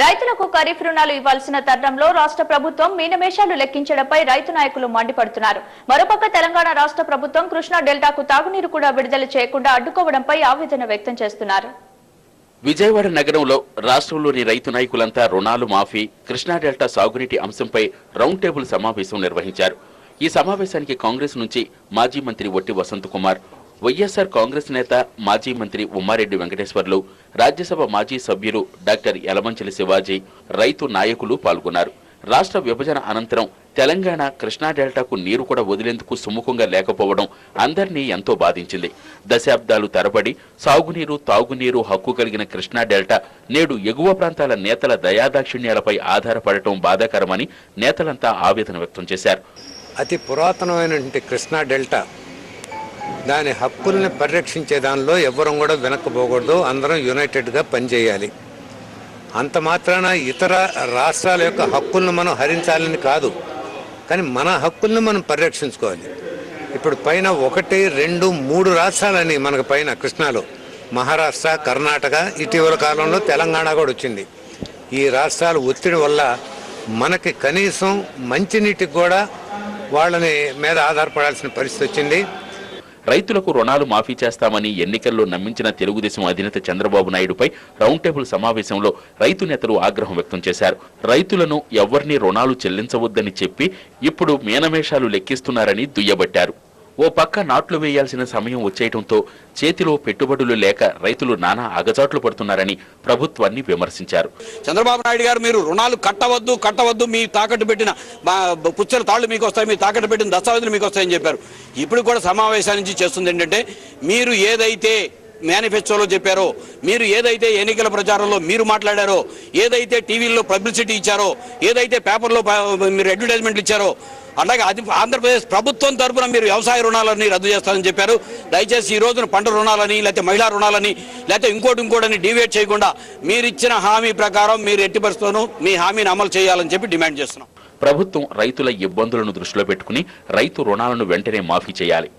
రైతులకు ఖరీఫ్ రుణాలు ఇవ్వాల్సిన తరుణంలో రాష్ట్ర ప్రభుత్వం మీనమేషాలు లెక్కించడంపై రైతు నాయకులు మండిపడుతున్నారు. మరోపక్క తెలంగాణ రాష్ట్ర ప్రభుత్వం కృష్ణా డెల్టాకు తాగునీరు కూడా విడుదల చేయకుండా అడ్డుకోవడంపై ఆవేదన వ్యక్తం చేస్తున్నారు. విజయవాడ నగరంలో రాష్ట్రంలోని రైతు నాయకులంతా రుణాలు మాఫీ, కృష్ణా డెల్టా సాగునీటి అంశంపై రౌండ్ టేబుల్ సమావేశం నిర్వహించారు. ఈ సమావేశానికి కాంగ్రెస్ నుంచి మాజీ మంత్రి వట్టి వసంత్ కుమార్, వైఎస్ఆర్ కాంగ్రెస్ నేత మాజీ మంత్రి ఉమ్మారెడ్డి వెంకటేశ్వర్లు, రాజ్యసభ మాజీ సభ్యులు డాక్టర్ యలమంచిలి శివాజీ, రైతు నాయకులు పాల్గొన్నారు. రాష్ట్ర విభజన అనంతరం తెలంగాణ కృష్ణా డెల్టాకు నీరు కూడా వదిలేందుకు సుముఖంగా లేకపోవడం అందరినీ ఎంతో బాధించింది. దశాబ్దాలు తరబడి సాగునీరు, తాగునీరు హక్కు కలిగిన కృష్ణా డెల్టా నేడు ఎగువ ప్రాంతాల నేతల దయాదాక్షిణ్యాలపై ఆధారపడటం బాధాకరమని నేతలంతా ఆవేదన వ్యక్తం చేశారు. అతి పురాతనమైనటువంటి కృష్ణా డెల్టా దాని హక్కుల్ని పరిరక్షించే దానిలో ఎవ్వరం కూడా వెనక్కిపోకూడదు. అందరం యునైటెడ్గా పనిచేయాలి. అంత మాత్రాన ఇతర రాష్ట్రాల యొక్క హక్కులను మనం హరించాలని కాదు, కానీ మన హక్కుల్ని మనం పరిరక్షించుకోవాలి. ఇప్పుడు పైన 1, 2, 3 రాష్ట్రాలని మనకు పైన కృష్ణాలో మహారాష్ట్ర, కర్ణాటక, ఇటీవల కాలంలో తెలంగాణ కూడా వచ్చింది. ఈ రాష్ట్రాల ఒత్తిడి వల్ల మనకి కనీసం మంచినీటికి కూడా వాళ్ళని మీద ఆధారపడాల్సిన పరిస్థితి వచ్చింది. రైతులకు రుణాలు మాఫీ చేస్తామని ఎన్నికల్లో నమ్మించిన తెలుగుదేశం అధినేత చంద్రబాబు నాయుడుపై రౌండ్ టేబుల్ సమావేశంలో రైతు నేతలు ఆగ్రహం వ్యక్తం చేశారు. రైతులను ఎవరిని రుణాలు చెల్లించవద్దని చెప్పి ఇప్పుడు మీనమేషాలు లెక్కిస్తున్నారని దుయ్యబట్టారు. ఓ పక్క నాట్లు వేయాల్సిన సమయం వచ్చేయడంతో చేతిలో పెట్టుబడులు లేక రైతులు నానా అగచాట్లు పడుతున్నారని ప్రభుత్వాన్ని విమర్శించారు. చంద్రబాబు నాయుడు గారు మీరు రుణాలు కట్టవద్దు, మీ తాకట్టు పెట్టిన పుచ్చల తాళ్లు మీకు వస్తాయి, మీ తాకట్టు పెట్టిన దస్తావేజులు మీకు వస్తాయని చెప్పారు. ఇప్పుడు కూడా సమావేశాల నుంచి చేస్తుంది ఏంటంటే, మీరు ఏదైతే మేనిఫెస్టోలో చెప్పారో, మీరు ఏదైతే ఎన్నికల ప్రచారంలో మీరు మాట్లాడారో, ఏదైతే టీవీల్లో పబ్లిసిటీ ఇచ్చారో, ఏదైతే పేపర్లో మీరు అడ్వర్టైజ్మెంట్లు ఇచ్చారో, అలాగే ఆంధ్రప్రదేశ్ ప్రభుత్వం తరఫున మీరు వ్యవసాయ రుణాలని రద్దు చేస్తారని చెప్పారు. దయచేసి ఈ రోజున పంట రుణాలని, లేకపోతే మహిళా రుణాలని, లేకపోతే ఇంకోటిని డివేట్ చేయకుండా మీరు ఇచ్చిన హామీ ప్రకారం మీరు ఎట్టి పరిస్థితుల్లోనూ మీ హామీని అమలు చేయాలని చెప్పి డిమాండ్ చేస్తున్నాం. ప్రభుత్వం రైతుల ఇబ్బందులను దృష్టిలో పెట్టుకుని రైతు రుణాలను వెంటనే మాఫీ చేయాలి.